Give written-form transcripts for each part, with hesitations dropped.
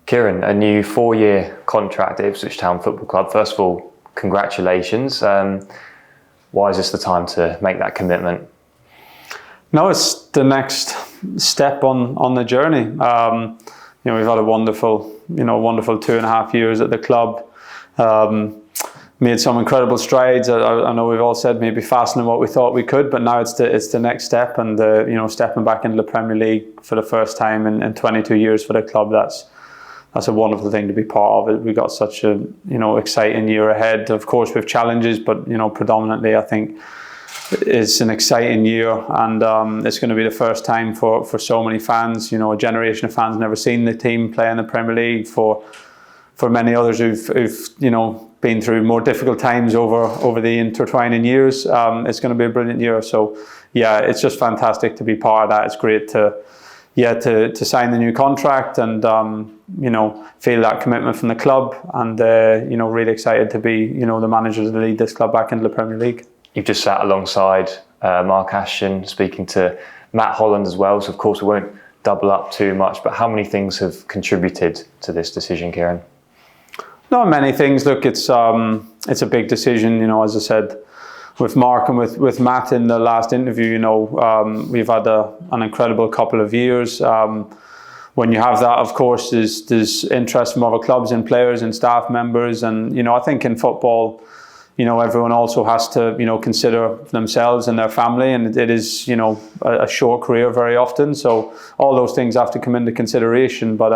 Kieran, a new 4-year contract at Ipswich Town Football Club. First of all, congratulations. Why is this the time to make that commitment? No, it's the next step on the journey. We've had a wonderful 2.5 years at the club. Made some incredible strides. I know we've all said maybe faster than what we thought we could, but now it's the next step, and stepping back into the Premier League for the first time in 22 years for the club. That's a wonderful thing to be part of. We've got such a exciting year ahead. Of course, with challenges, but predominantly I think it's an exciting year, and it's going to be the first time for so many fans. A generation of fans never seen the team play in the Premier League. For many others who've been through more difficult times over the intertwining years, it's going to be a brilliant year. So yeah, it's just fantastic to be part of that. It's great to sign the new contract and feel that commitment from the club, and really excited to be the manager to lead this club back into the Premier League. You've just sat alongside Mark Ashton, speaking to Matt Holland as well, so of course we won't double up too much, but how many things have contributed to this decision, Kieran? Not many things. Look, it's a big decision, as I said, with Mark and with Matt in the last interview. We've had an incredible couple of years. When you have that, of course, there's interest from other clubs and players and staff members, and I think in football, everyone also has to consider themselves and their family, and it is a short career very often, so all those things have to come into consideration. But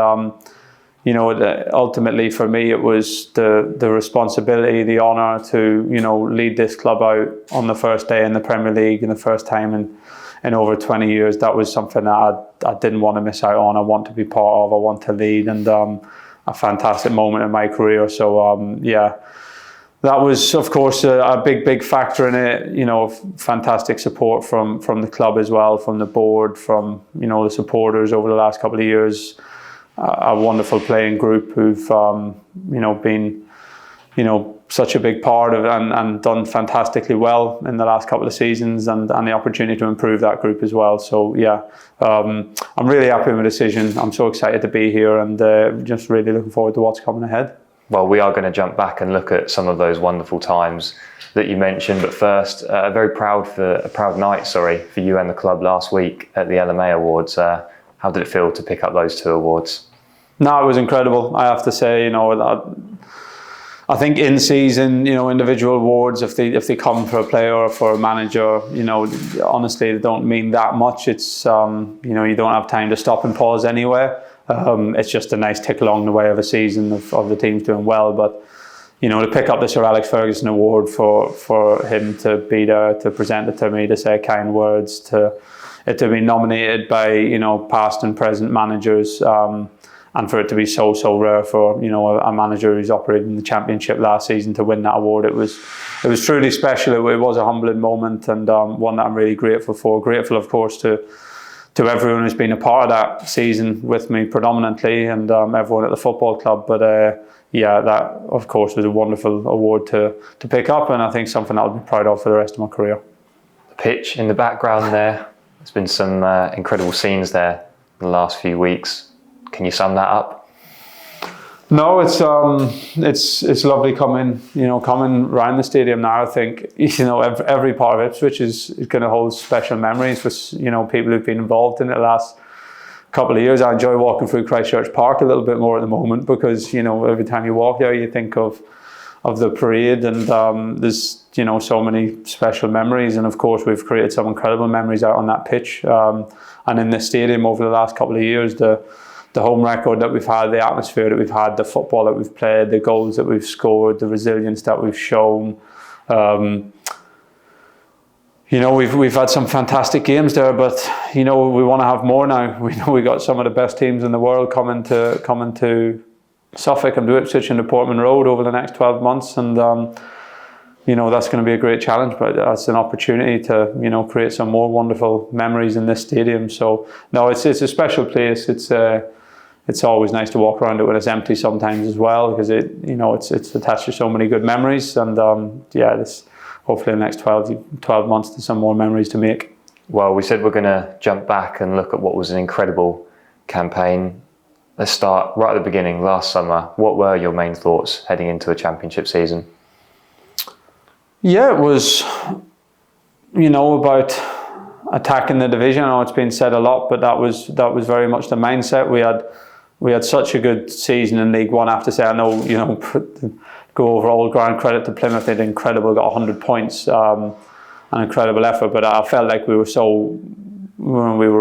ultimately for me, it was the responsibility, the honour to lead this club out on the first day in the Premier League, and the first time in over 20 years. That was something that I didn't want to miss out on. I want to be part of. I want to lead, and a fantastic moment in my career. So that was of course a big factor in it. Fantastic support from the club as well, from the board, from the supporters over the last couple of years. A wonderful playing group who've been such a big part of it, and done fantastically well in the last couple of seasons, and the opportunity to improve that group as well. So yeah, I'm really happy with the decision. I'm so excited to be here, and just really looking forward to what's coming ahead. Well, we are going to jump back and look at some of those wonderful times that you mentioned, but first, a proud night for you and the club last week at the LMA Awards. How did it feel to pick up those 2 awards? No, it was incredible. I have to say, I think in season, individual awards, if they come for a player or for a manager, honestly, they don't mean that much. It's you don't have time to stop and pause anywhere. It's just a nice tick along the way of a season of the teams doing well. But to pick up the Sir Alex Ferguson Award for him to be there, to present it to me, to say kind words, to be nominated by past and present managers. And for it to be so rare for a manager who's operated in the Championship last season to win that award, it was truly special. It was a humbling moment, and one that I'm really grateful for. Grateful, of course, to everyone who's been a part of that season with me predominantly, and everyone at the football club. But that of course was a wonderful award to pick up, and I think something I'll be proud of for the rest of my career. The pitch in the background there. There's been some incredible scenes there in the last few weeks. Can you sum that up? No, it's lovely coming around the stadium now. I think every part of Ipswich is going to hold special memories for people who've been involved in it the last couple of years. I enjoy walking through Christchurch Park a little bit more at the moment, because every time you walk there, you think of the parade, and there's so many special memories. And of course, we've created some incredible memories out on that pitch, and in this stadium over the last couple of years. The home record that we've had, the atmosphere that we've had, the football that we've played, the goals that we've scored, the resilience that we've shown. We've had some fantastic games there, but we want to have more now. We know we got some of the best teams in the world coming to Suffolk and to Ipswich and to Portman Road over the next 12 months, and that's going to be a great challenge, but that's an opportunity to create some more wonderful memories in this stadium. So no, it's a special place. It's always nice to walk around it when it's empty sometimes as well, because it's attached to so many good memories, and this hopefully in the next 12 months there's some more memories to make. Well, we said we're going to jump back and look at what was an incredible campaign. let's start right at the beginning. Last summer, what were your main thoughts heading into a championship season? Yeah, it was, about attacking the division. I know it's been said a lot, but that was very much the mindset. We had such a good season in League One. I have to say, I know, go over all ground credit to Plymouth. They did incredible, got 100 points, an incredible effort. But I felt like we were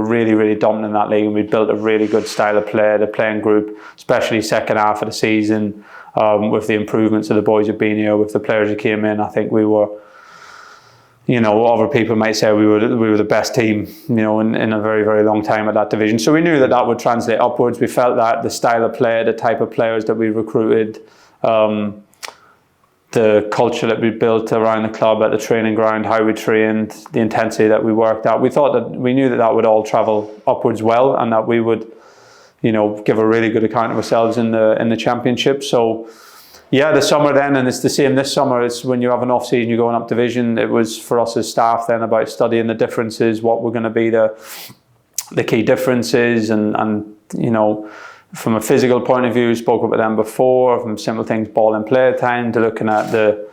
really, really dominant in that league, and we built a really good style of play, the playing group, especially second half of the season, with the improvements of the boys who've been here, with the players who came in. I think we were, other people might say we were the best team, in a very, very long time at that division. So we knew that would translate upwards. We felt that the style of play, the type of players that we recruited, the culture that we built around the club at the training ground, how we trained, the intensity that we worked at. We knew that would all travel upwards well, and that we would, give a really good account of ourselves in the championship. So, yeah, the summer then, and it's the same this summer. It's when you have an off season, you're going up division. It was for us as staff then about studying the differences, what were going to be the key differences, and from a physical point of view, spoke about them before, from simple things, ball and play time, to looking at the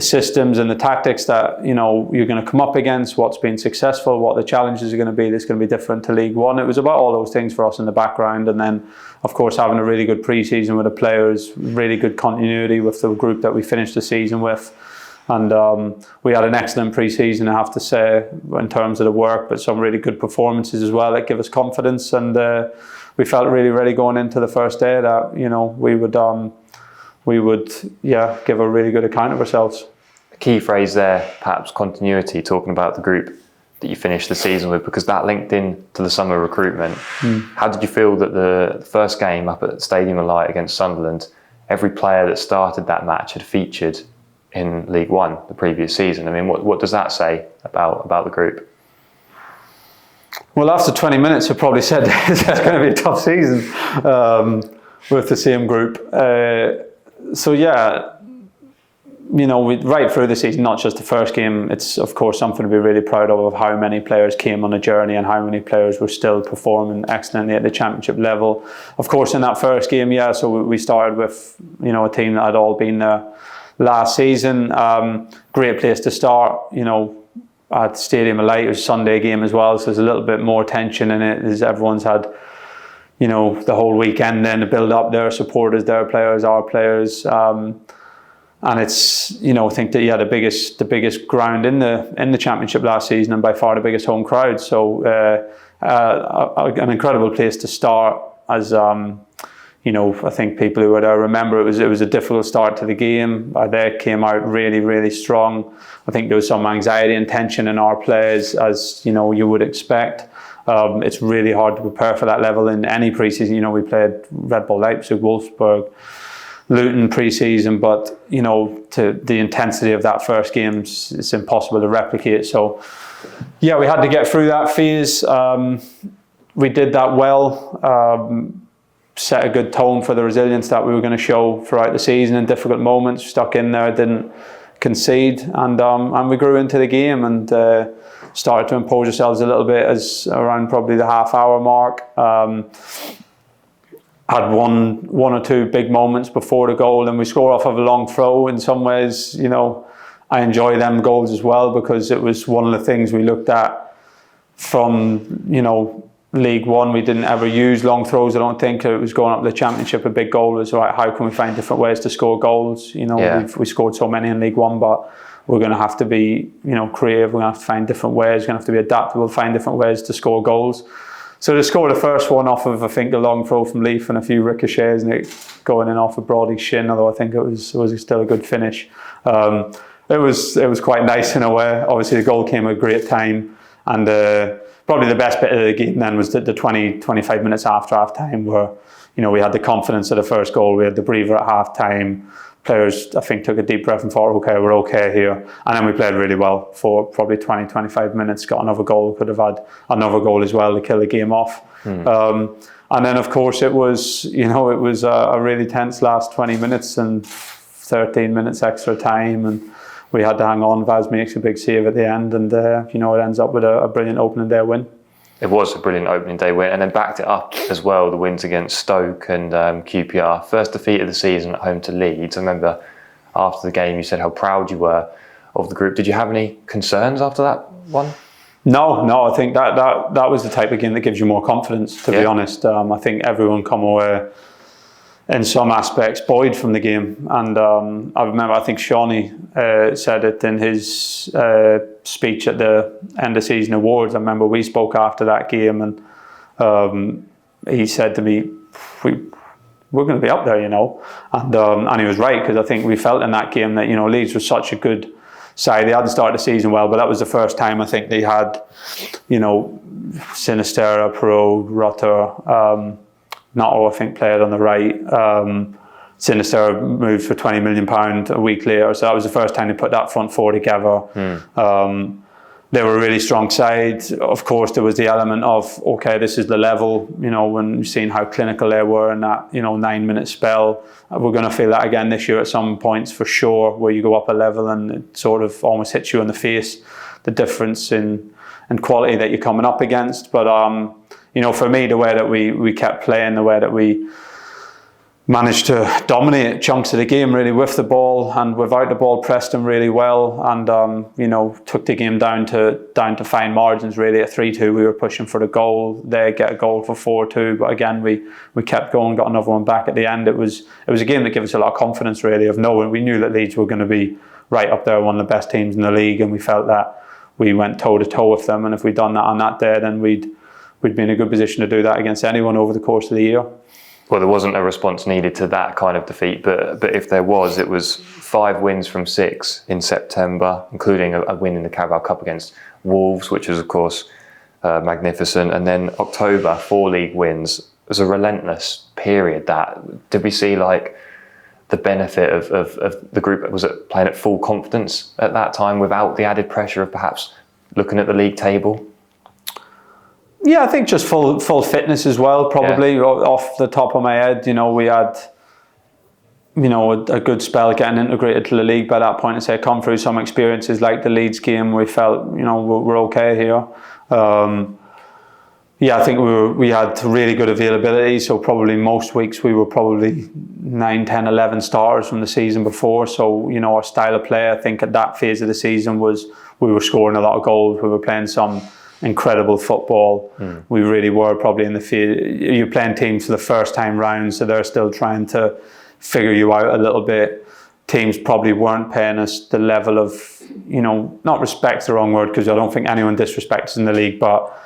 systems and the tactics that you're going to come up against, what's been successful, what the challenges are going to be that's going to be different to League One. It was about all those things for us in the background, and then of course having a really good pre-season with the players, really good continuity with the group that we finished the season with. And we had an excellent pre-season, I have to say, in terms of the work, but some really good performances as well that give us confidence. And we felt really ready going into the first day that we would give a really good account of ourselves. A key phrase there, perhaps continuity, talking about the group that you finished the season with, because that linked in to the summer recruitment. How did you feel that the first game up at Stadium of Light against Sunderland, every player that started that match had featured in League One the previous season? I mean, what does that say about the group? Well, after 20 minutes, I probably said it's going to be a tough season with the same group. Right through the season, not just the first game, it's of course something to be really proud of how many players came on a journey and how many players were still performing excellently at the championship level. Of course, in that first game, so we started with a team that had all been there last season. Great place to start, at Stadium of Light. It was a Sunday game as well, so there's a little bit more tension in it, as everyone's had the whole weekend then to build up their supporters, their players, our players, and it's I think that the biggest ground in the championship last season, and by far the biggest home crowd. So an incredible place to start. As I think people who were there remember, it was a difficult start to the game. They came out really, really strong. I think there was some anxiety and tension in our players, as you would expect. It's really hard to prepare for that level in any pre-season. We played Red Bull Leipzig, Wolfsburg, Luton pre-season, but to the intensity of that first game, it's impossible to replicate. So we had to get through that phase. We did that well. Set a good tone for the resilience that we were going to show throughout the season in difficult moments. Stuck in there, didn't concede, and we grew into the game and started to impose ourselves a little bit as around probably the half-hour mark. Had one or two big moments before the goal, and we scored off of a long throw. In some ways, I enjoy them goals as well, because it was one of the things we looked at from League One. We didn't ever use long throws. I don't think it was going up the championship. A big goal was right. How can we find different ways to score goals? We scored so many in League One, but we're going to have to be creative. We're going to have to find different ways. We're going to have to be adaptable. Find different ways to score goals. So to score the first one off of, I think, a long throw from Leaf and a few ricochets, and it going in off of Brody's shin, although I think it was still a good finish. It was quite nice in a way. Obviously, the goal came at a great time, and probably the best bit of the game then was the 20-25 minutes after half time, where we had the confidence of the first goal. We had the breather at half time. Players, I think, took a deep breath and thought, okay, we're okay here. And then we played really well for probably 20-25 minutes, got another goal, could have had another goal as well to kill the game off. And then, of course, it was a really tense last 20 minutes and 13 minutes extra time, and we had to hang on. Vaz makes a big save at the end, and it ends up with a brilliant opening day win. It was a brilliant opening day win, and then backed it up as well, the wins against Stoke and QPR. First defeat of the season at home to Leeds. I remember after the game you said how proud you were of the group. Did you have any concerns after that one? No, I think that was the type of game that gives you more confidence, to be honest. I think everyone come away in some aspects buoyed from the game, and I remember, I think Shawnee said it in his speech at the end of season awards. I remember we spoke after that game, and he said to me, we're going to be up there, you know, and he was right, because I think we felt in that game that, you know, Leeds was such a good side. They hadn't started the season well, but that was the first time I think they had, you know, Sinisterra, Perot, Rutter, Nato, I think, played on the right. Sinister moved for £20 million a week later, so that was the first time they put that front four together. They were a really strong side. Of course, there was the element of, okay, this is the level, you know, when you've seen how clinical they were in that, you know, 9-minute spell. We're going to feel that again this year at some points for sure, where you go up a level and it sort of almost hits you in the face, the difference in quality that you're coming up against. But you know, for me, the way that we kept playing, the way that we managed to dominate chunks of the game really with the ball and without the ball, pressed them really well, and you know, took the game down to fine margins really. At 3-2 we were pushing for the goal, they get a goal for 4-2, but again we kept going, got another one back at the end. It was a game that gave us a lot of confidence really, of knowing we knew that Leeds were going to be right up there, one of the best teams in the league, and we felt that we went toe to toe with them, and if we'd done that on that day, then we'd be in a good position to do that against anyone over the course of the year. Well, there wasn't a response needed to that kind of defeat, but if there was, it was 5 wins from 6 in September, including a win in the Carabao Cup against Wolves, which was, of course, magnificent. And then October, 4 league wins. It was a relentless period. That did we see like the benefit of the group? Was it playing at full confidence at that time without the added pressure of perhaps looking at the league table? Yeah, I think just full fitness as well, probably. Off the top of my head, you know, we had, you know, a good spell getting integrated to the league by that point, and say come through some experiences like the Leeds game. We felt, you know, we're okay here. Yeah, I think we had really good availability, so probably most weeks we were probably 9, 10, 11 starters from the season before. So, you know, our style of play, I think at that phase of the season was we were scoring a lot of goals, we were playing some incredible football. We really were probably in the field. You're playing teams for the first time round, so they're still trying to figure you out a little bit. Teams probably weren't paying us the level of, you know, not respect's the wrong word, because I don't think anyone disrespects us in the league, but,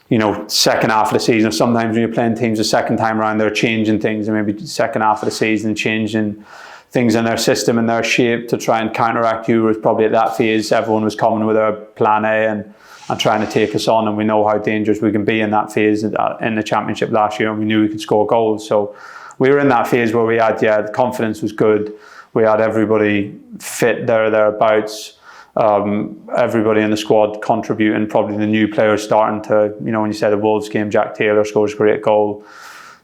you know, second half of the season, sometimes when you're playing teams the second time around, they're changing things, and maybe second half of the season changing things in their system and their shape to try and counteract you. Was probably at that phase everyone was coming with their plan A and trying to take us on, and we know how dangerous we can be in that phase in the Championship last year, and we knew we could score goals. So we were in that phase where we had, the confidence was good, we had everybody fit thereabouts, everybody in the squad contributing, probably the new players starting to, you know, when you say the Wolves game, Jack Taylor scores a great goal,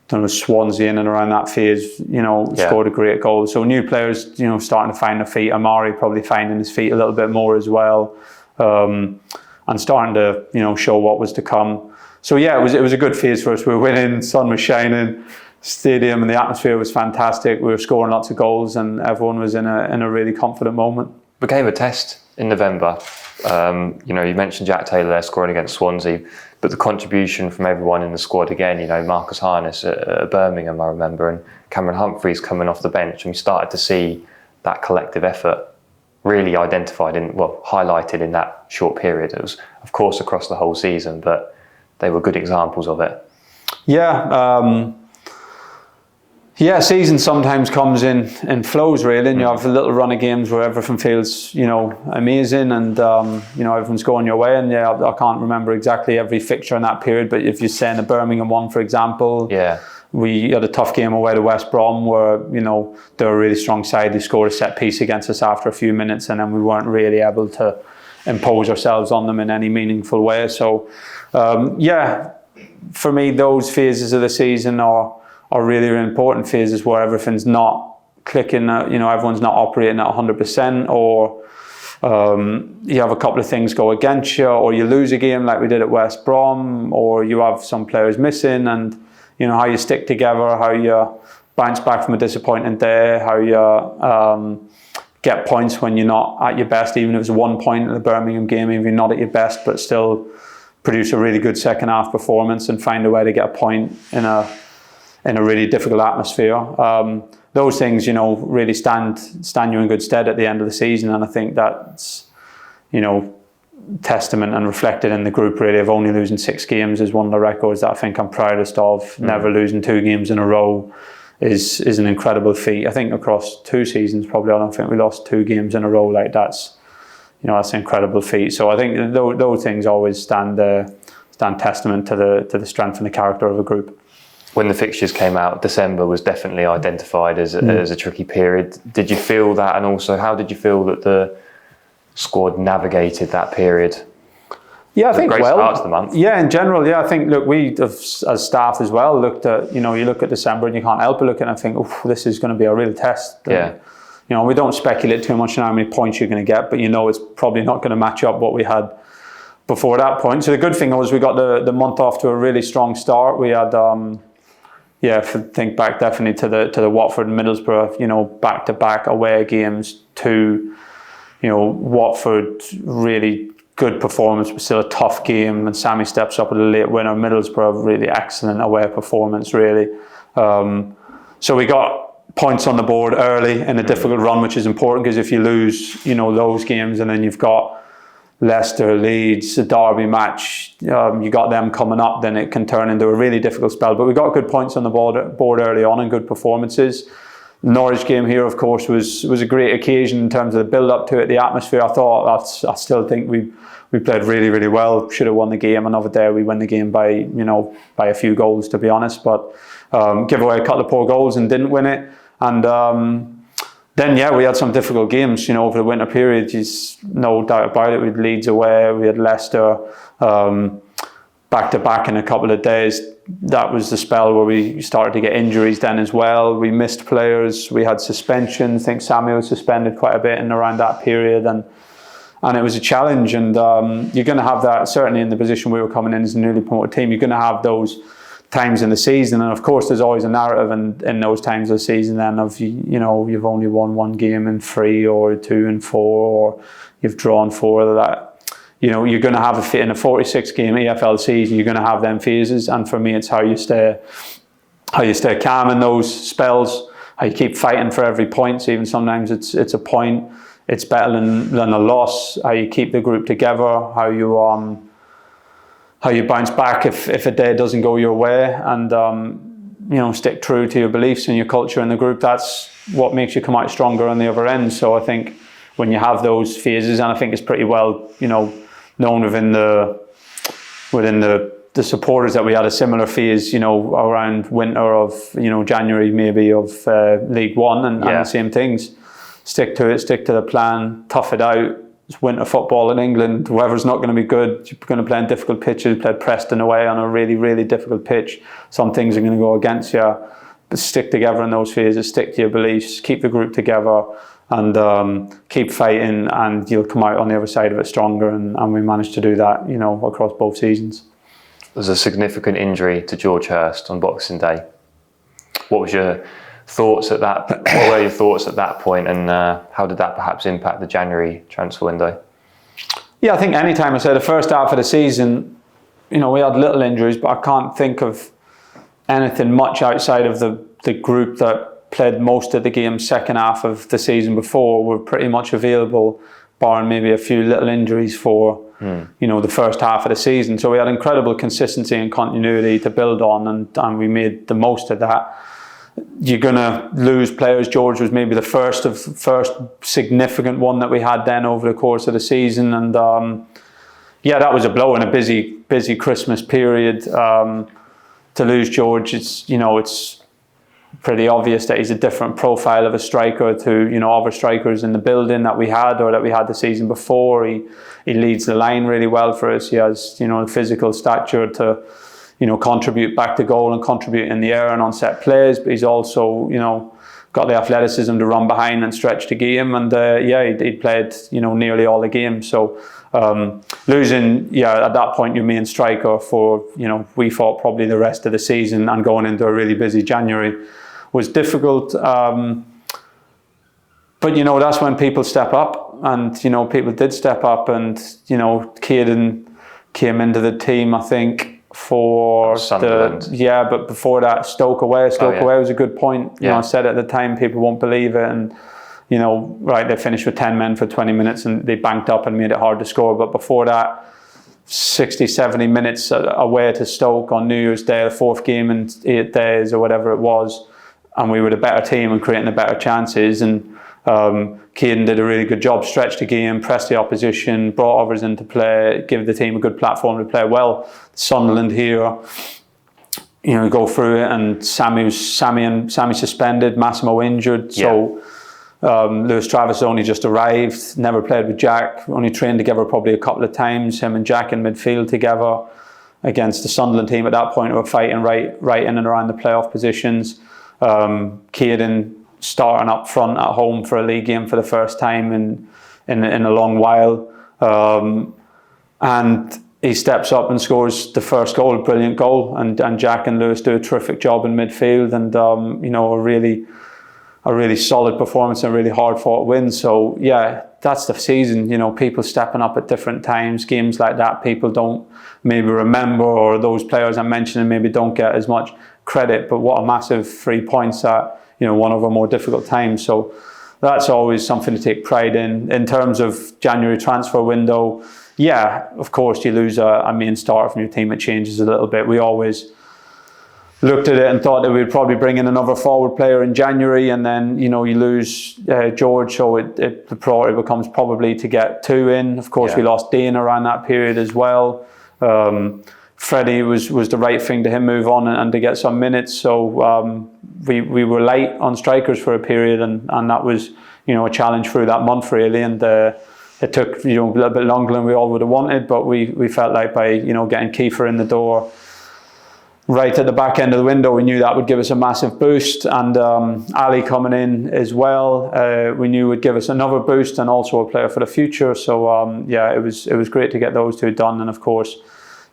then was Swansea in and around that phase, you know, scored a great goal. So new players, you know, starting to find their feet. Amari probably finding his feet a little bit more as well. And starting to, you know, show what was to come. So yeah, it was a good phase for us. We were winning, sun was shining, stadium and the atmosphere was fantastic. We were scoring lots of goals, and everyone was in a really confident moment. Became a test in November. You know, you mentioned Jack Taylor there scoring against Swansea, but the contribution from everyone in the squad again. You know, Marcus Harness at Birmingham, I remember, and Cameron Humphreys coming off the bench, and we started to see that collective effort really highlighted in that short period. It was, of course, across the whole season, but they were good examples of it. Season sometimes comes in flows really, and you have a little run of games where everything feels, you know, amazing, and you know, everyone's going your way. And I can't remember exactly every fixture in that period, but if you're saying the Birmingham one, for example, we had a tough game away to West Brom where, you know, they were a really strong side. They scored a set piece against us after a few minutes, and then we weren't really able to impose ourselves on them in any meaningful way. So, for me, those phases of the season are really, really important phases where everything's not clicking, you know, everyone's not operating at 100%, or you have a couple of things go against you, or you lose a game like we did at West Brom, or you have some players missing, and how you stick together, how you bounce back from a disappointing day, how you get points when you're not at your best, even if it's 1 point in the Birmingham game, if you're not at your best, but still produce a really good second half performance and find a way to get a point in a really difficult atmosphere. Those things, really stand you in good stead at the end of the season, and I think that's, testament and reflected in the group really, of only losing 6 games is one of the records that I think I'm proudest of. Never losing 2 games in a row is an incredible feat. I think across 2 seasons probably I don't think we lost 2 games in a row. Like that's an incredible feat. So I think those things always stand testament to the strength and the character of a group. When the fixtures came out, December was definitely identified as a tricky period. Did you feel that, and also how did you feel that the squad navigated that period? Yeah, I think great start to the month. Yeah, in general, yeah, I think, look, we as staff as well looked at, you look at December and you can't help but look at it and think, this is going to be a real test. Yeah. We don't speculate too much on how many points you're going to get, but it's probably not going to match up what we had before that point. So the good thing was we got the month off to a really strong start. We had, think back definitely to the Watford and Middlesbrough, back-to-back away games to, Watford, really good performance, but still a tough game, and Sammy steps up with a late winner. Middlesbrough, really excellent away performance, really. So we got points on the board early in a difficult run, which is important, because if you lose, those games, and then you've got Leicester, Leeds, a derby match, you got them coming up, then it can turn into a really difficult spell. But we got good points on the board early on and good performances. Norwich game here, of course, was a great occasion in terms of the build-up to it, the atmosphere. I still think we played really, really well. Should have won the game. Another day we win the game by a few goals, to be honest. But give away a couple of poor goals and didn't win it. And then, we had some difficult games, over the winter period. There's no doubt about it. We had Leeds away, we had Leicester back-to-back in a couple of days. That was the spell where we started to get injuries then as well. We missed players, we had suspension. I think Samuel was suspended quite a bit in around that period, and it was a challenge. And you're going to have that, certainly in the position we were coming in as a newly promoted team, you're going to have those times in the season, and of course there's always a narrative in those times of the season then of you've only won 1 game in 3 or 2 in 4, or you've drawn 4. That you're going to have in a 46 game EFL season, you're going to have them phases. And for me, it's how you stay calm in those spells, how you keep fighting for every point. So even sometimes it's a point, it's better than a loss. How you keep the group together, how you bounce back if a day doesn't go your way, and stick true to your beliefs and your culture in the group. That's what makes you come out stronger on the other end. So I think when you have those phases, and I think it's pretty well known within the supporters that we had a similar phase around winter of January maybe of League One, and the same things. Stick to it, stick to the plan, tough it out. It's winter football in England. The weather's not going to be good. You're going to play on difficult pitches. We played Preston away on a really, really difficult pitch. Some things are going to go against you. But stick together in those phases. Stick to your beliefs. Keep the group together, and keep fighting. And you'll come out on the other side of it stronger. And we managed to do that, across both seasons. There's a significant injury to George Hurst on Boxing Day. What was your thoughts at that? What were your thoughts at that point, and how did that perhaps impact the January transfer window? Yeah, I think anytime, I say the first half of the season, we had little injuries, but I can't think of anything much outside of the group that played most of the games second half of the season before were pretty much available, barring maybe a few little injuries for the first half of the season. So we had incredible consistency and continuity to build on, and we made the most of that. You're going to lose players. George was maybe the first significant one that we had then over the course of the season, and that was a blow in a busy Christmas period. To lose George, it's pretty obvious that he's a different profile of a striker to other strikers in the building that we had or that we had the season before. He leads the line really well for us. He has the physical stature to contribute back to goal and contribute in the air and on set plays, but he's also, got the athleticism to run behind and stretch the game. And he played, nearly all the games. So losing, at that point, your main striker for, we thought probably the rest of the season and going into a really busy January was difficult. But, that's when people step up, and, people did step up, and, Kieran came into the team, I think, for Sunderland. But before that, Stoke away was a good point. I said at the time, people won't believe it, and they finished with 10 men for 20 minutes and they banked up and made it hard to score. But before that, 60, 70 minutes away to Stoke on New Year's Day, the fourth game in 8 days or whatever it was, and we were the better team and creating the better chances. And Kieran did a really good job, stretched the game, pressed the opposition, brought others into play, give the team a good platform to play well. Sunderland here, go through it, and Sammy suspended, Massimo injured, so Lewis Travis only just arrived, never played with Jack, only trained together probably a couple of times, him and Jack in midfield together against the Sunderland team at that point who were fighting right in and around the playoff positions. Kieran starting up front at home for a league game for the first time in a long while, and he steps up and scores the first goal, a brilliant goal, and Jack and Lewis do a terrific job in midfield, and a really solid performance and a really hard fought win. So that's the season, people stepping up at different times, games like that people don't maybe remember, or those players I'm mentioning maybe don't get as much credit, but what a massive 3 points at one of our more difficult times. So that's always something to take pride in. In terms of January transfer window, of course you lose a main starter from your team, it changes a little bit. We always looked at it and thought that we'd probably bring in another forward player in January, and then you lose George, so the priority becomes probably to get 2 in. Of course, we lost Dean around that period as well. Freddie was the right thing to him move on and to get some minutes. So we were light on strikers for a period, and that was a challenge through that month really. And it took a little bit longer than we all would have wanted, but we felt like by getting Kiefer in the door right at the back end of the window, we knew that would give us a massive boost, and Ali coming in as well, we knew would give us another boost and also a player for the future. So it was great to get those two done, and of course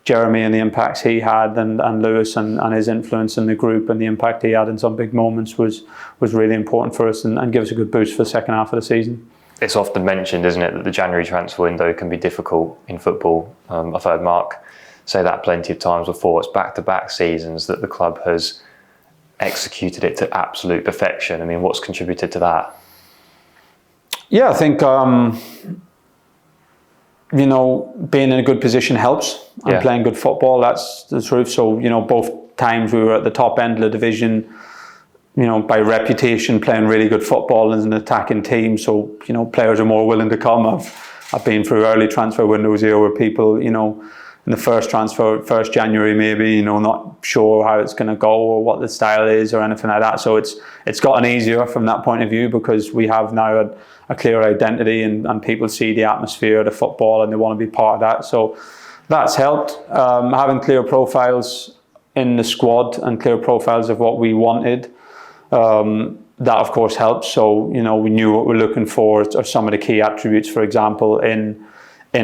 Jeremy and the impacts he had, and Lewis and his influence in the group and the impact he had in some big moments was really important for us, and give us a good boost for the second half of the season. It's often mentioned, isn't it, that the January transfer window can be difficult in football. I've heard Mark say that plenty of times before. It's back-to-back seasons that the club has executed it to absolute perfection. I mean, what's contributed to that? I think being in a good position helps, and playing good football, that's the truth. So both times we were at the top end of the division, by reputation playing really good football as an attacking team, so players are more willing to come. I've been through early transfer windows here where people in the first January maybe not sure how it's going to go or what the style is or anything like that. So it's gotten easier from that point of view, because we have now a clear identity, and people see the atmosphere of the football and they want to be part of that. So that's helped. Having clear profiles in the squad and clear profiles of what we wanted, that of course helps. So we knew what we're looking for, or some of the key attributes. For example, in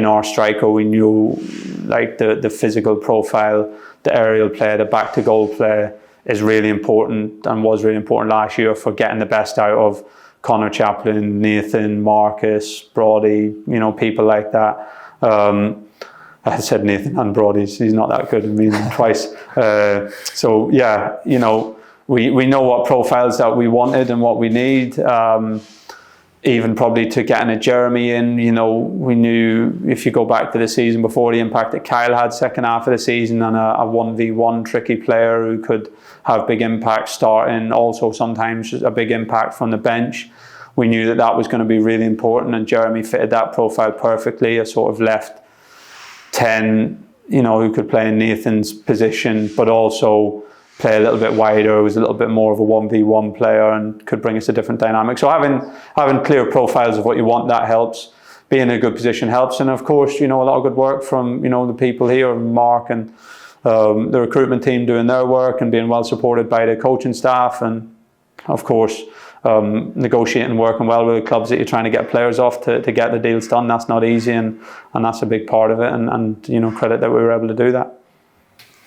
our striker, we knew like the physical profile, the aerial play, the back to goal play is really important, and was really important last year for getting the best out of Connor Chaplin, Nathan, Marcus, Brody, people like that. I said Nathan and Brody, he's not that good, I mean twice. We know what profiles that we wanted and what we need. Even probably to getting a Jeremy in, we knew if you go back to the season before, the impact that Kyle had second half of the season, and a 1v1 tricky player who could have big impact starting, also sometimes a big impact from the bench. We knew that was going to be really important, and Jeremy fitted that profile perfectly, a sort of left 10, who could play in Nathan's position, but also play a little bit wider, was a little bit more of a 1v1 player and could bring us a different dynamic. So having clear profiles of what you want, that helps. Being in a good position helps. And of course, a lot of good work from, the people here, Mark and the recruitment team doing their work and being well supported by the coaching staff, and of course negotiating and working well with the clubs that you're trying to get players off to get the deals done. That's not easy, and that's a big part of it, and you know, credit that we were able to do that.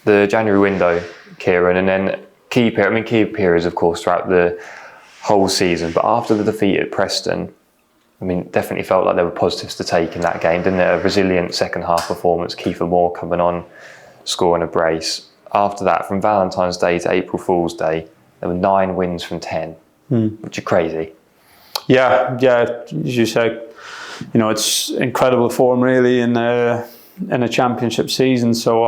The January window, Kieran, and then key periods of course throughout the whole season, but after the defeat at Preston, I mean, definitely felt like there were positives to take in that game, didn't it? A resilient second half performance, Kiefer Moore coming on, scoring a brace. After that, from Valentine's Day to April Fool's Day, there were 9 wins from 10, which are crazy. Yeah, as you say, you know, it's incredible form really in a championship season. So,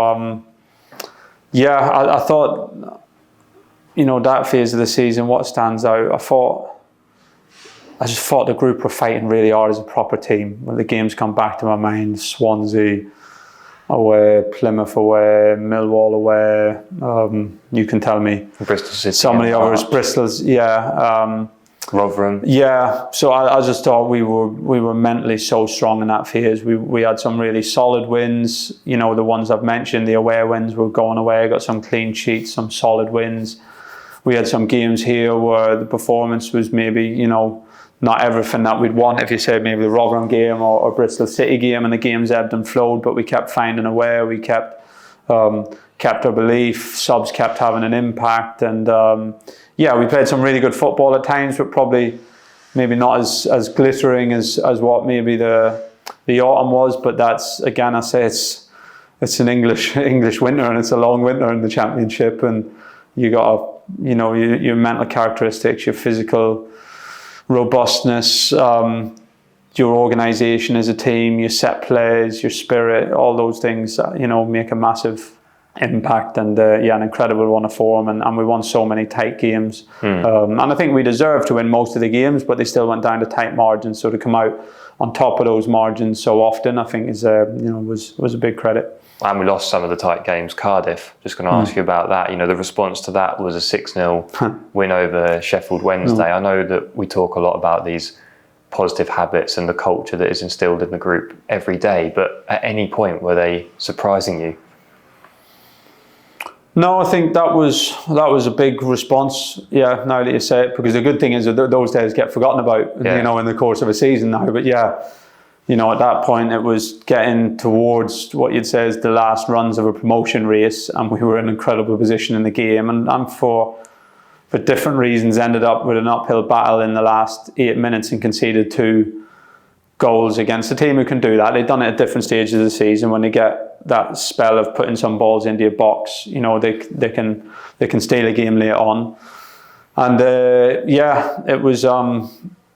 I thought, you know, that phase of the season, what stands out, I just thought the group were fighting really hard as a proper team. When the games come back to my mind, Swansea away, Plymouth away, Millwall away, you can tell me. Bristol City. So many others, Bristol's, Rotherham. Yeah, so I just thought we were mentally so strong in that phase. We had some really solid wins, you know, the ones I've mentioned, the away wins were going away, got some clean sheets, some solid wins. We had some games here where the performance was maybe, you know, not everything that we'd want. If you said maybe the Rotherham game or Bristol City game, and the games ebbed and flowed, but we kept finding a way. We kept our belief. Subs kept having an impact, and we played some really good football at times, but probably maybe not as glittering as what maybe the autumn was. But that's, again, I say it's an English winter, and it's a long winter in the Championship, and you got your mental characteristics, your physical robustness, your organisation as a team, your set plays, your spirit, all those things, you know, make a massive impact, and an incredible run of form, and we won so many tight games, and I think we deserved to win most of the games, but they still went down to tight margins. So to come out on top of those margins so often, I think was a big credit. And we lost some of the tight games. Cardiff, just going to ask you about that. You know, the response to that was a 6-0 win over Sheffield Wednesday. I know that we talk a lot about these positive habits and the culture that is instilled in the group every day, but at any point were they surprising you? No, I think that was a big response. Yeah, now that you say it, because the good thing is that those days get forgotten about, you know, in the course of a season now. But you know, at that point it was getting towards what you'd say is the last runs of a promotion race, and we were in an incredible position in the game, and for different reasons ended up with an uphill battle in the last 8 minutes and conceded 2 goals against a team who can do that. They've done it at different stages of the season. When they get that spell of putting some balls into your box, you know, they can steal a game later on. And it was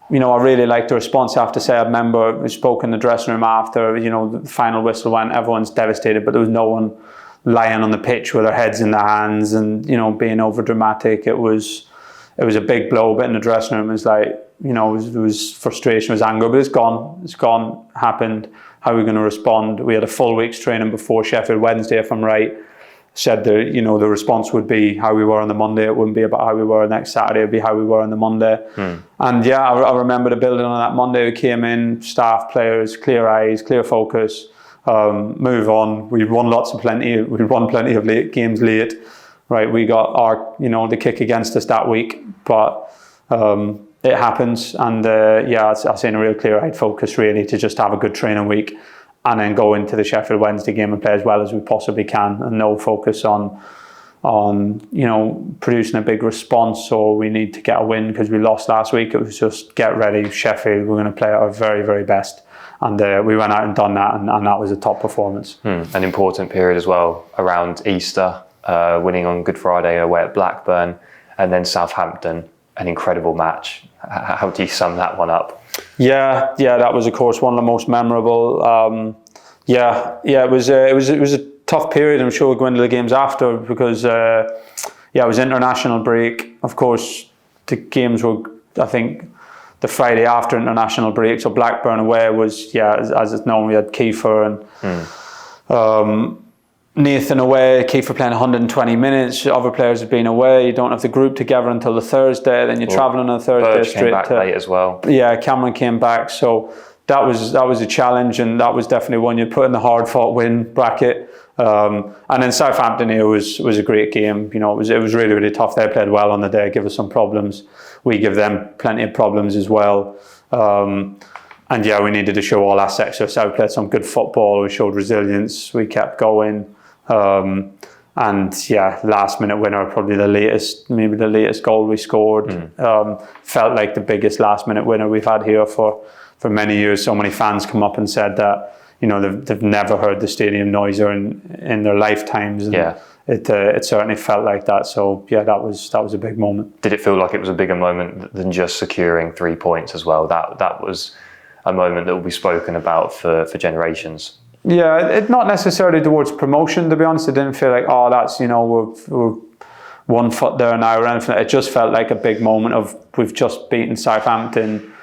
you know, I really liked the response. I have to say, I remember we spoke in the dressing room after, you know, the final whistle went, everyone's devastated, but there was no one lying on the pitch with their heads in their hands and, you know, being over dramatic. It was a big blow, but in the dressing room it was like, you know, it was frustration, it was anger, but it's gone, happened. How are we going to respond? We had a full week's training before Sheffield Wednesday, if I'm right. Said the response would be how we were on the Monday. It wouldn't be about how we were next Saturday. It'd be how we were on the Monday. And I remember the building on that Monday. We came in, staff, players, clear eyes, clear focus, move on. We won plenty of late games late. Right, we got the kick against us that week, but it happens. And I've seen a real clear-eyed focus really to just have a good training week, and then go into the Sheffield Wednesday game and play as well as we possibly can, and no focus on you know, producing a big response, or we need to get a win because we lost last week. It was just get ready, Sheffield, we're going to play at our very, very best. And we went out and done that, and that was a top performance. An important period as well around Easter, winning on Good Friday away at Blackburn, and then Southampton, an incredible match. How do you sum that one up? Yeah, that was of course one of the most memorable. It was a tough period. I'm sure we'll go into the games after, because it was international break. Of course, the games were, I think, the Friday after international break. So Blackburn away was, as it's known, we had Kiefer and Nathan away. Kiefer playing 120 minutes. Other players had been away. You don't have the group together until the Thursday. Then you're travelling on the Thursday Burge straight came back late as well. Yeah, Cameron came back. So that was a challenge, and that was definitely one you'd put in the hard-fought win bracket. And then Southampton here was a great game. You know, it was really, really tough. They played well on the day, give us some problems. We give them plenty of problems as well. And yeah, we needed to show all aspects of us. We played some good football. We showed resilience. We kept going. And yeah, last minute winner, probably maybe the latest goal we scored. Felt like the biggest last minute winner we've had here for many years. So many fans come up and said that, you know, they've never heard the stadium noise in their lifetimes. And it certainly felt like that. So yeah, that was a big moment. Did it feel like it was a bigger moment than just securing 3 points as well? That was a moment that will be spoken about for generations. Yeah, it not necessarily towards promotion, to be honest. It didn't feel like, oh, that's, you know, we're 1 foot there now or anything. It just felt like a big moment of we've just beaten Southampton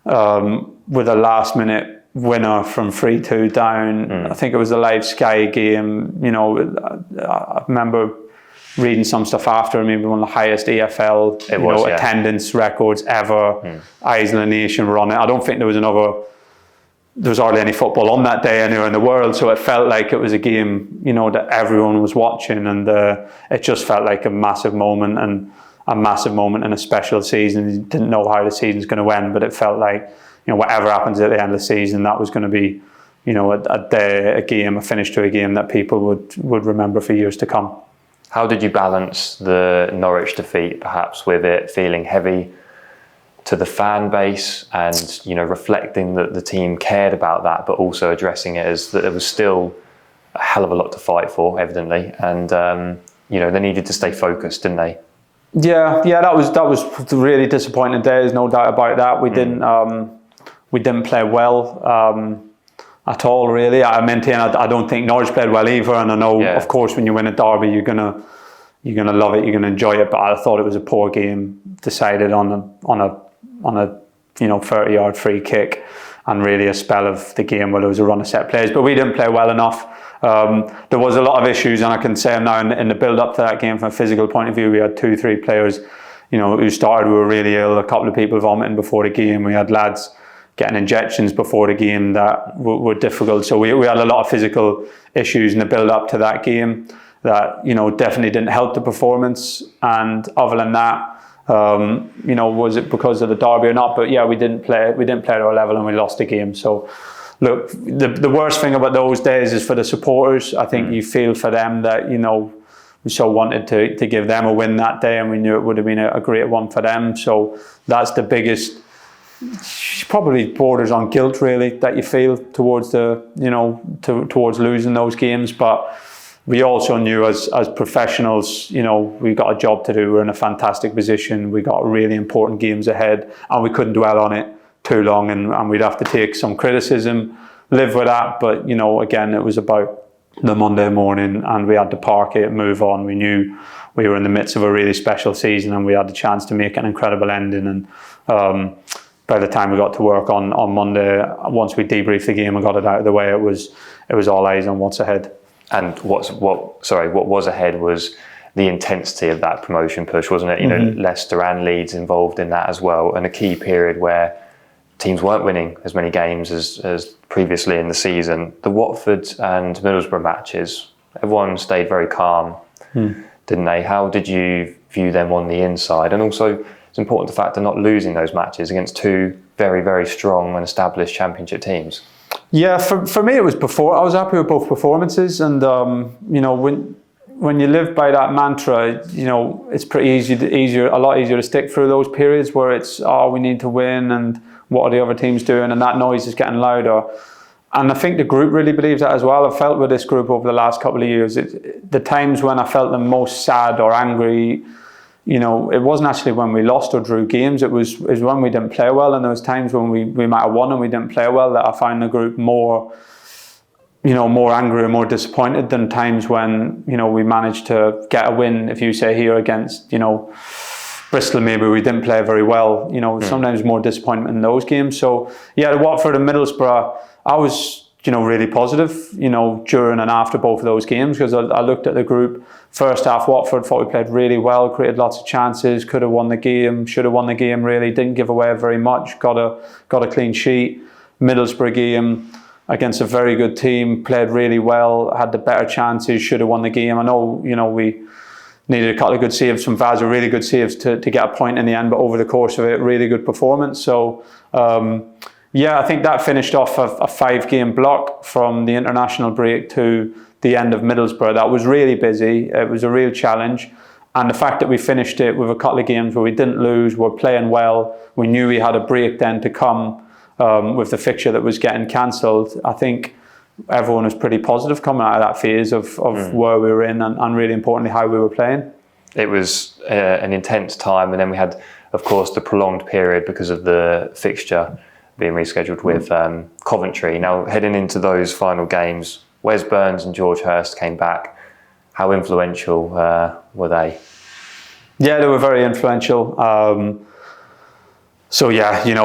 with a last minute winner from 3-2 down. I think it was a live Sky game. You know, I remember reading some stuff after, maybe one of the highest EFL attendance records ever. Island Nation were on it. I don't think there was hardly any football on that day anywhere in the world, so it felt like it was a game, you know, that everyone was watching, and it just felt like a massive moment and a massive moment in a special season. You didn't know how the season's going to end, but it felt like, you know, whatever happens at the end of the season, that was going to be, you know, a finish to a game that people would remember for years to come. How did you balance the Norwich defeat, perhaps, with it feeling heavy to the fan base, and, you know, reflecting that the team cared about that, but also addressing it as that there was still a hell of a lot to fight for, evidently, and you know, they needed to stay focused, didn't they? Yeah, that was really disappointing day. There's no doubt about that. We didn't play well at all, really. I maintain I don't think Norwich played well either, and I know, of course, when you win a derby, you're gonna love it, you're gonna enjoy it. But I thought it was a poor game, decided on a 30-yard free kick, and really a spell of the game where there was a run of set plays. But we didn't play well enough. There was a lot of issues, and I can say now in the build-up to that game, from a physical point of view, we had 2-3 players, you know, who started who were really ill. A couple of people vomiting before the game. We had lads getting injections before the game that were difficult. So we had a lot of physical issues in the build-up to that game that, you know, definitely didn't help the performance. And other than that, you know, was it because of the derby or not? But yeah, we didn't play at our level, and we lost the game. So look, the worst thing about those days is for the supporters. I think you feel for them that, you know, we so wanted to give them a win that day, and we knew it would have been a great one for them. So that's the biggest, probably borders on guilt, really, that you feel towards towards losing those games. But we also knew as professionals, you know, we got a job to do. We're in a fantastic position. We got really important games ahead, and we couldn't dwell on it too long, and we'd have to take some criticism, live with that. But, you know, again, it was about the Monday morning, and we had to park it, move on. We knew we were in the midst of a really special season, and we had the chance to make an incredible ending. And by the time we got to work on Monday, once we debriefed the game and got it out of the way, it was all eyes on what's ahead. And what was ahead was the intensity of that promotion push, wasn't it? You know, Leicester and Leeds involved in that as well, and a key period where teams weren't winning as many games as previously in the season. The Watford and Middlesbrough matches, everyone stayed very calm, didn't they? How did you view them on the inside? And also, it's important the fact of not losing those matches against two very, very strong and established championship tems. Yeah, for me it was I was happy with both performances, and you know, when you live by that mantra, you know, it's a lot easier to stick through those periods where it's, oh, we need to win, and what are the other teams doing, and that noise is getting louder. And I think the group really believes that as well. I've felt with this group over the last couple of years, the times when I felt the most sad or angry, you know, it wasn't actually when we lost or drew games. It was when we didn't play well, and there was times when we might have won and we didn't play well, that I found the group more angry and more disappointed than times when, you know, we managed to get a win. If you say here against, you know, Bristol, maybe we didn't play very well. You know, sometimes more disappointment in those games. So yeah, the Watford and Middlesbrough, I was, you know, really positive, you know, during and after both of those games, because I looked at the group. First half, Watford, thought we played really well, created lots of chances, could have won the game, should have won the game, really, didn't give away very much, got a clean sheet. Middlesbrough game, against a very good team, played really well, had the better chances, should have won the game. I know, we needed a couple of good saves from Vaz, really good saves to get a point in the end, but over the course of it, really good performance. So, I think that finished off a 5-game block from the international break to the end of Middlesbrough. That was really busy. It was a real challenge. And the fact that we finished it with a couple of games where we didn't lose, we're playing well, we knew we had a break then to come with the fixture that was getting cancelled. I think everyone was pretty positive coming out of that phase of where we were in and really importantly how we were playing. It was an intense time, and then we had, of course, the prolonged period because of the fixture being rescheduled with Coventry. Now, heading into those final games, Wes Burns and George Hurst came back. How influential were they? Yeah, they were very influential.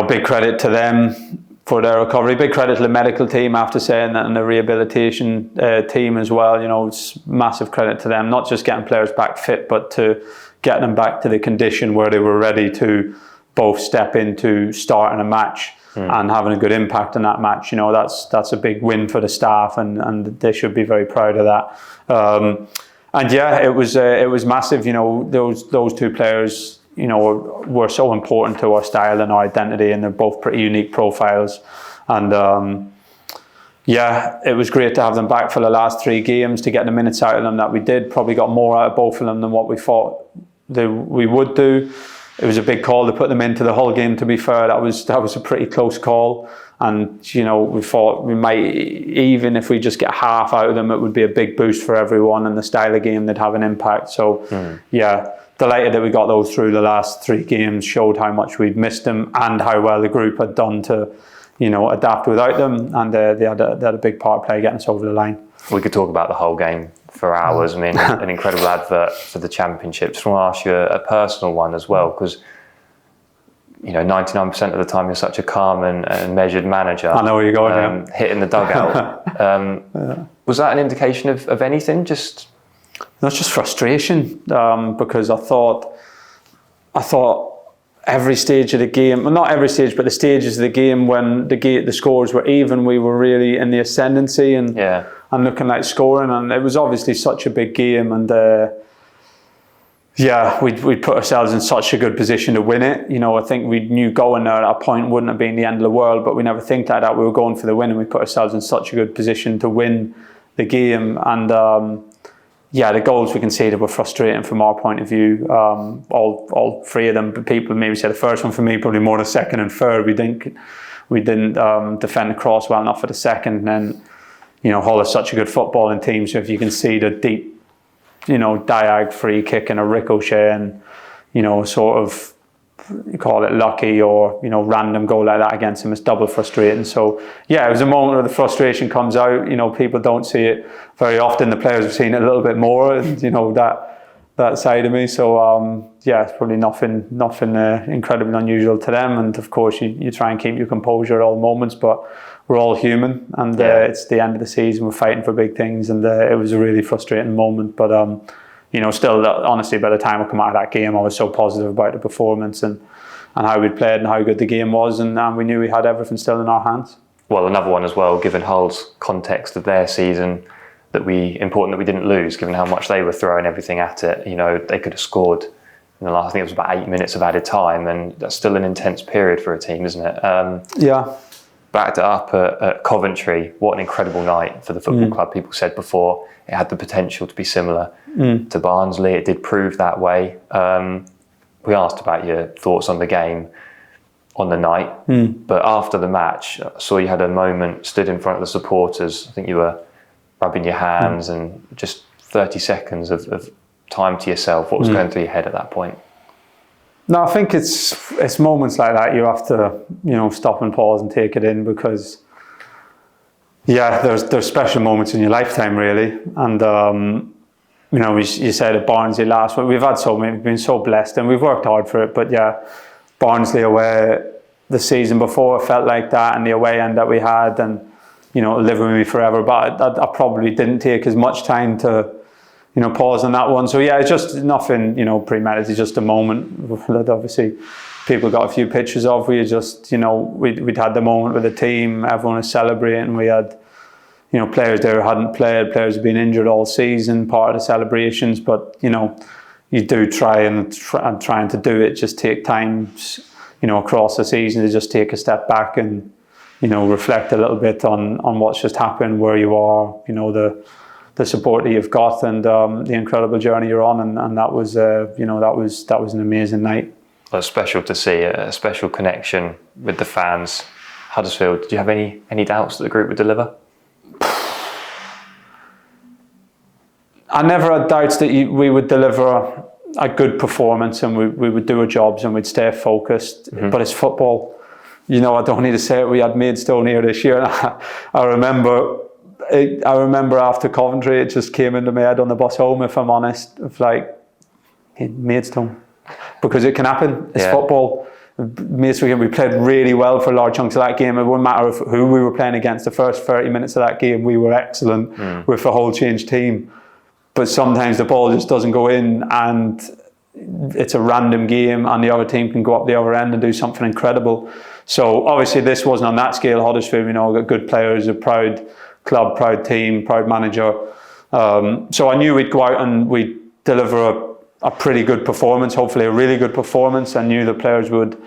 Big credit to them for their recovery. Big credit to the medical team after saying that, and the rehabilitation team as well. It's massive credit to them, not just getting players back fit, but to get them back to the condition where they were ready to both step into starting a match and having a good impact in that match. That's a big win for the staff, and they should be very proud of that. It was massive. Those two players, were so important to our style and our identity, and they're both pretty unique profiles. And it was great to have them back for the last 3 games, to get the minutes out of them that we did. Probably got more out of both of them than what we thought we would do. It was a big call to put them into the whole game, to be fair. That was a pretty close call. And, we thought we might, even if we just get half out of them, it would be a big boost for everyone, and the style of game, they'd have an impact. So, delighted that we got those through the last 3 games, showed how much we'd missed them and how well the group had done to, adapt without them. And they had a big part to play getting us over the line. We could talk about the whole game for hours. I mean, an incredible advert for the Championship. Just want to ask you a personal one as well, because 99% of the time you're such a calm and measured manager. I know where you're going. Hitting the dugout. Was that an indication of anything? Just frustration, because I thought every stage of the game, well, not every stage, but the stages of the game when the scores were even, we were really in the ascendancy and looking like scoring, and it was obviously such a big game, and we'd put ourselves in such a good position to win it. I think we knew going there at a point wouldn't have been the end of the world, but we never think like that. We were going for the win, and we put ourselves in such a good position to win the game. And the goals we conceded were frustrating from our point of view. All 3 of them, but people maybe say the first one, for me probably more the second and third. We didn't defend the cross well enough for the second. And then Hull is such a good footballing team, so if you can see the deep diag free kick and a ricochet and, sort of, you call it lucky or, random goal like that against him, it's double frustrating. So, it was a moment where the frustration comes out. People don't see it very often. The players have seen it a little bit more, and, that side of me. So, it's probably nothing incredibly unusual to them. And, of course, you try and keep your composure at all moments, but we're all human, and it's the end of the season. We're fighting for big things, and it was a really frustrating moment. But still, honestly, by the time I come out of that game, I was so positive about the performance and how we'd played and how good the game was, and we knew we had everything still in our hands. Well, another one as well, given Hull's context of their season, important that we didn't lose, given how much they were throwing everything at it. They could have scored in the last, I think it was about 8 minutes of added time, and that's still an intense period for a team, isn't it? Backed it up at Coventry. What an incredible night for the football club. People said before it had the potential to be similar to Barnsley. It did prove that way. We asked about your thoughts on the game on the night, but after the match, I saw you had a moment, stood in front of the supporters. I think you were rubbing your hands and just 30 seconds of time to yourself. What was going through your head at that point? No, I think it's moments like that you have to, stop and pause and take it in, because, there's special moments in your lifetime, really. And, you said at Barnsley last week, we've been so blessed, and we've worked hard for it. But Barnsley away the season before felt like that, and the away end that we had, and, live with me forever. But I probably didn't take as much time to, pause on that one. So yeah, it's just nothing, premeditated, just a moment that obviously people got a few pictures of. We just, we'd had the moment with the team, everyone was celebrating. We had, players there who hadn't played, players who've been injured all season, part of the celebrations. But, you do trying to do it, just take times, across the season to just take a step back and, reflect a little bit on what's just happened, where you are, the support that you've got, and the incredible journey you're on, and that was that was an amazing night. Well, it's special to see a special connection with the fans. Huddersfield, did you have any doubts that the group would deliver? I never had doubts that we would deliver a good performance, and we would do our jobs and we'd stay focused. Mm-hmm. But it's football. I don't need to say it. We had Maidstone here this year. I remember after Coventry, it just came into my head on the bus home, if I'm honest, of like, hey, Maidstone. Because it can happen. It's football. Maidstone, we played really well for large chunks of that game. It wouldn't matter who we were playing against. The first 30 minutes of that game, we were excellent with the whole changed team. But sometimes the ball just doesn't go in, and it's a random game, and the other team can go up the other end and do something incredible. So obviously this wasn't on that scale. Huddersfield, got good players, a proud club, proud team, proud manager. So I knew we'd go out and we'd deliver a pretty good performance, hopefully a really good performance. I knew the players would,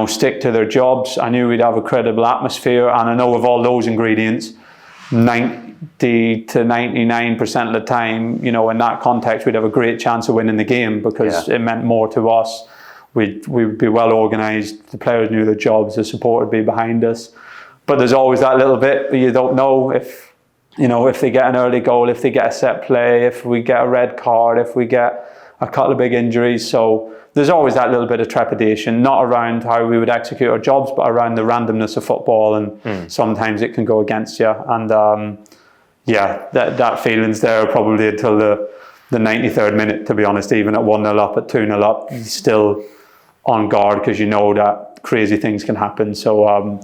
stick to their jobs. I knew we'd have a credible atmosphere, and I know with all those ingredients, 90 to 99% of the time, in that context, we'd have a great chance of winning the game, because it meant more to us. We'd be well organised, the players knew their jobs, the support would be behind us. But there's always that little bit that you don't know if they get an early goal, if they get a set play, if we get a red card, if we get a couple of big injuries. So there's always that little bit of trepidation, not around how we would execute our jobs, but around the randomness of football, and sometimes it can go against you. And that feeling's there probably until the 93rd minute, to be honest. Even at 1-0 up, at 2-0 up, you're still on guard, because that crazy things can happen. So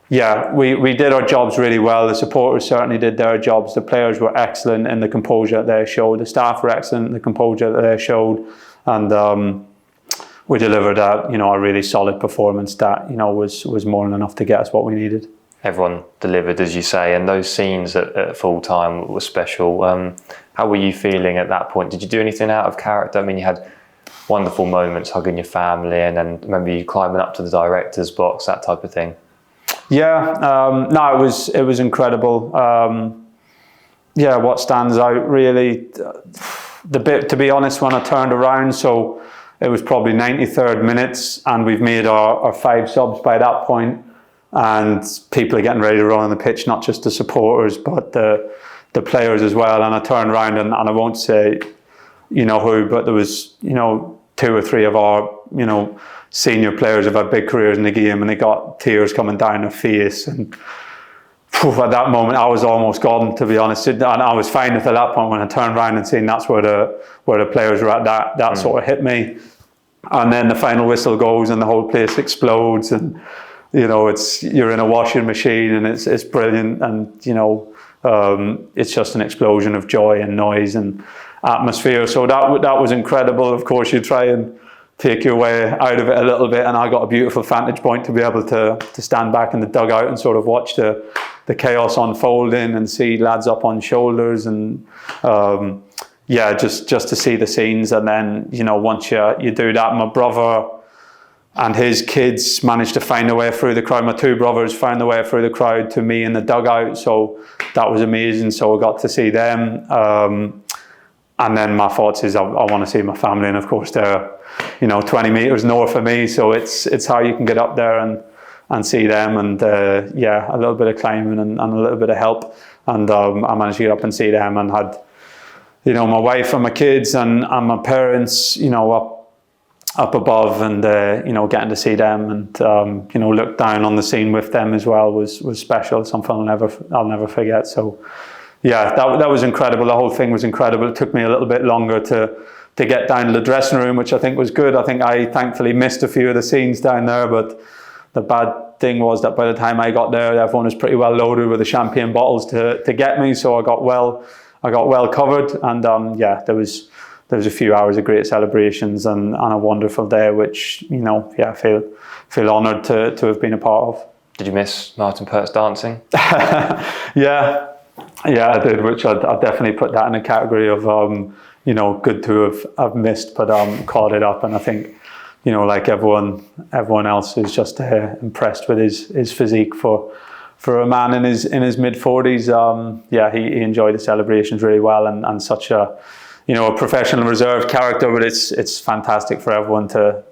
we did our jobs really well. The supporters certainly did their jobs. The players were excellent in the composure that they showed. The staff were excellent in the composure that they showed. And we delivered a really solid performance that, was more than enough to get us what we needed. Everyone delivered, as you say, and those scenes at full time were special. How were you feeling at that point? Did you do anything out of character? I mean, you had wonderful moments hugging your family, and then remember you climbing up to the director's box, that type of thing. Yeah, it was incredible. What stands out really, the bit, to be honest, when I turned around, so it was probably 93rd minutes, and we've made our 5 subs by that point, and people are getting ready to run on the pitch, not just the supporters, but the players as well. And I turned around, and I won't say who, but there was 2 or 3 of our senior players who've had big careers in the game, and they got tears coming down their face. And at that moment, I was almost gone, to be honest. And I was fine at that point when I turned around and seen that's where the players were at. That sort of hit me. And then the final whistle goes, and the whole place explodes, and you're in a washing machine, and it's brilliant, and it's just an explosion of joy and noise and atmosphere. So that was incredible. Of course, you try and take your way out of it a little bit, and I got a beautiful vantage point to be able to stand back in the dugout and sort of watch the chaos unfolding and see lads up on shoulders, and just to see the scenes. And then once you do that, my brother and his kids managed to find their way through the crowd. My 2 brothers found their way through the crowd to me in the dugout, so that was amazing. So I got to see them. And then my thoughts is I want to see my family, and of course they're 20 metres north of me, so it's how you can get up there and see them, and a little bit of climbing and a little bit of help, and I managed to get up and see them, and had my wife and my kids and my parents up above, and getting to see them, and look down on the scene with them as well was special, something I'll never forget. So that was incredible. The whole thing was incredible. It took me a little bit longer to get down to the dressing room, which I think was good. I think I thankfully missed a few of the scenes down there, but the bad thing was that by the time I got there, everyone was pretty well loaded with the champagne bottles to get me, so I got well got well covered, and there was a few hours of great celebrations and a wonderful day, which I feel honoured to have been a part of. Did you miss Martin Pert's dancing? Yeah, I did, which I'd definitely put that in a category of good to have missed, but caught it up, and I think like everyone else who's just impressed with his physique for a man in his mid-40s. He enjoyed the celebrations really well, and such a a professional reserved character, but it's fantastic for everyone to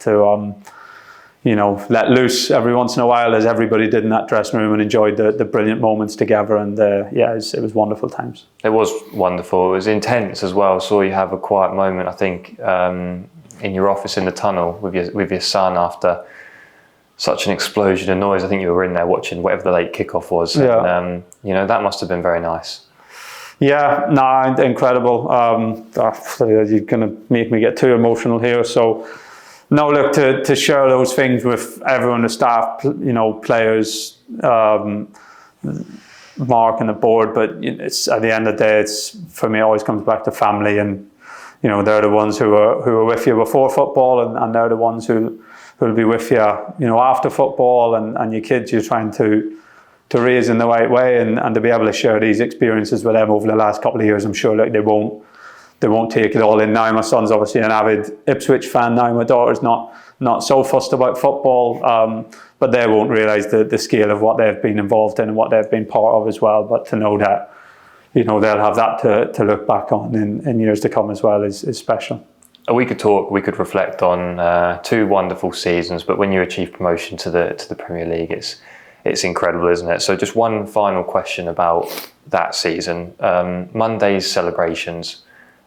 let loose every once in a while, as everybody did in that dressing room, and enjoyed the brilliant moments together. And it was wonderful times. It was wonderful. It was intense as well. Saw you have a quiet moment, I think, in your office in the tunnel with your son after such an explosion of noise. I think you were in there watching whatever the late kickoff was. Yeah. And, that must have been very nice. Yeah, no, incredible. You're going to make me get too emotional here. So, no, look, to share those things with everyone, the staff, players, Mark and the board, but it's at the end of the day, it's for me, it always comes back to family, and they're the ones who are with you before football, and they're the ones who'll be with you, after football, and your kids you're trying to raise in the right way, and to be able to share these experiences with them over the last couple of years. I'm sure they won't take it all in now. My son's obviously an avid Ipswich fan now. My daughter's not so fussed about football, but they won't realise the scale of what they've been involved in and what they've been part of as well. But to know that, they'll have that to look back on in years to come as well is special. We could reflect on 2 wonderful seasons, but when you achieve promotion to the Premier League, it's incredible, isn't it? So just one final question about that season. Monday's celebrations.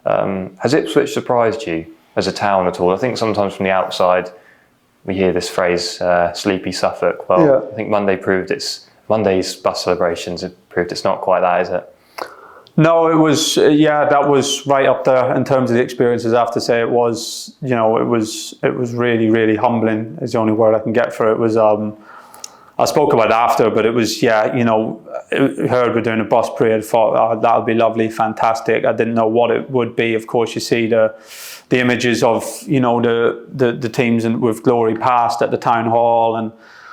Has Ipswich surprised you as a town at all? I think sometimes from the outside we hear this phrase, sleepy Suffolk. Well, yeah. I think Monday's bus celebrations have proved it's not quite that, is it? No, it was, that was right up there in terms of the experiences. I have to say it was really, really humbling is the only word I can get for it. It was, I spoke about it after, but it was, heard we're doing a bus parade, thought, that'll be lovely, fantastic. I didn't know what it would be. Of course, you see the images of, the teams with glory past at the town hall and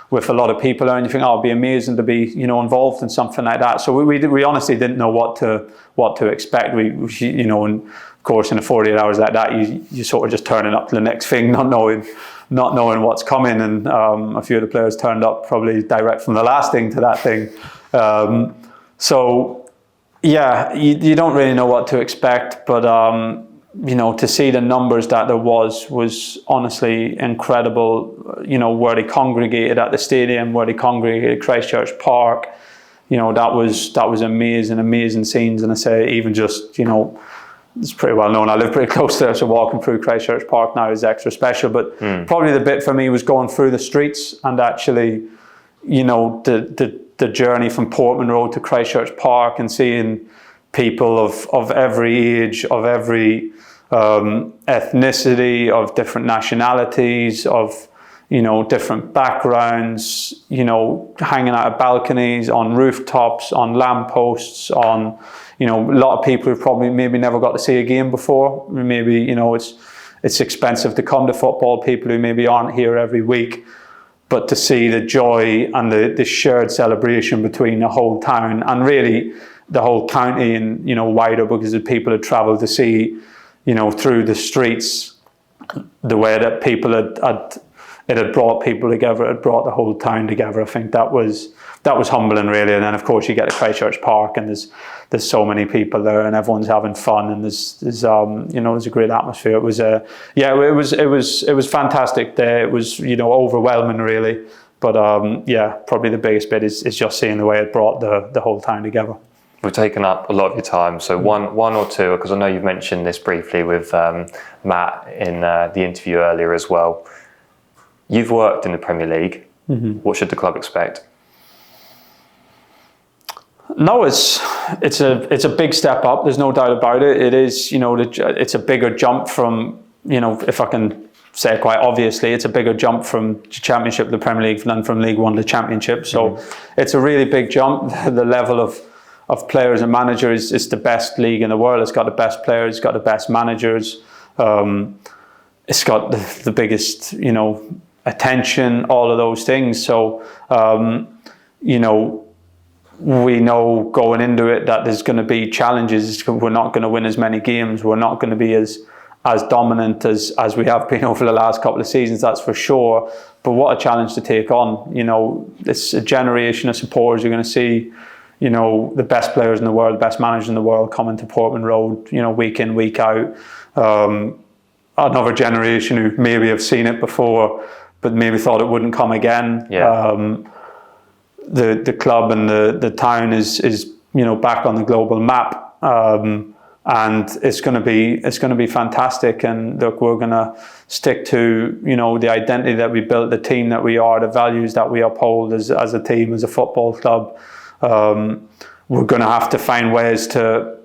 with a lot of people there, and you think, it'd be amazing to be, involved in something like that. So we honestly didn't know what to expect. We and of course, in the 48 hours like that, you sort of just turning up to the next thing, not knowing what's coming. And a few of the players turned up probably direct from the last thing to that thing. You don't really know what to expect, but to see the numbers that there was honestly incredible. Where they congregated at the stadium, where they congregated at Christchurch Park, that was amazing scenes. And I say, even just, it's pretty well known, I live pretty close there, so walking through Christchurch Park now is extra special. But probably the bit for me was going through the streets and actually, the journey from Portman Road to Christchurch Park and seeing people of every age, of every ethnicity, of different nationalities, of different backgrounds, hanging out at balconies, on rooftops, on lampposts, on a lot of people who've probably maybe never got to see a game before. Maybe it's expensive to come to football. People who maybe aren't here every week, but to see the joy and the shared celebration between the whole town and really the whole county and wider, because the people had travelled to see through the streets the way that people had brought people together, it had brought the whole town together. I think that was humbling, really. And then of course you get to Christchurch Park and there's so many people there and everyone's having fun and there's a great atmosphere. It was it was fantastic day. It was overwhelming, really. But probably the biggest bit is just seeing the way it brought the whole town together. We've taken up a lot of your time, so one or two, because I know you've mentioned this briefly with Matt in the interview earlier as well. You've worked in the Premier League. Mm-hmm. What should the club expect? No, it's a big step up. There's no doubt about it. It is, it's a bigger jump from, if I can say it quite obviously, it's a bigger jump from Championship to the Premier League than from League One to Championship. So It's a really big jump. The level of players and managers. It's the best league in the world. It's got the best players. It's got the best managers. It's got the biggest, attention, all of those things. So, we know going into it that there's going to be challenges. We're not going to win as many games. We're not going to be as dominant as we have been over the last couple of seasons, that's for sure. But what a challenge to take on. It's a generation of supporters. You're going to see, the best players in the world, the best managers in the world coming to Portman Road, week in, week out. Another generation who maybe have seen it before, but maybe thought it wouldn't come again. Yeah. The club and the town is back on the global map, and it's going to be fantastic. And look, we're going to stick to the identity that we built, the team that we are, the values that we uphold as a team, as a football club. We're going to have to find ways to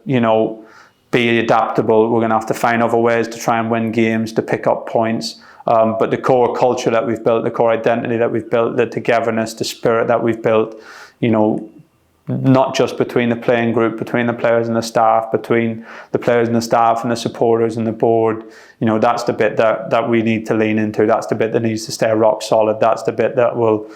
be adaptable. We're going to have to find other ways to try and win games, to pick up points. But the core culture that we've built, the core identity that we've built, the togetherness, the spirit that we've built, not just between the playing group, between the players and the staff, between the players and the staff and the supporters and the board, that's the bit that we need to lean into. That's the bit that needs to stay rock solid. That's the bit that will,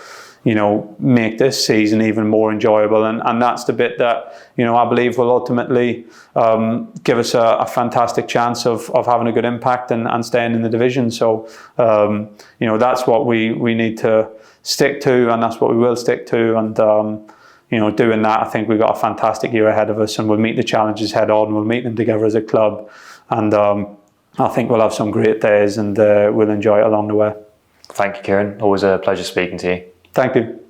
make this season even more enjoyable. And that's the bit that, I believe will ultimately give us a fantastic chance of having a good impact and staying in the division. So, that's what we need to stick to, and that's what we will stick to. And, doing that, I think we've got a fantastic year ahead of us, and we'll meet the challenges head on. We'll meet them together as a club. And I think we'll have some great days, and we'll enjoy it along the way. Thank you, Kieran. Always a pleasure speaking to you. Thank you.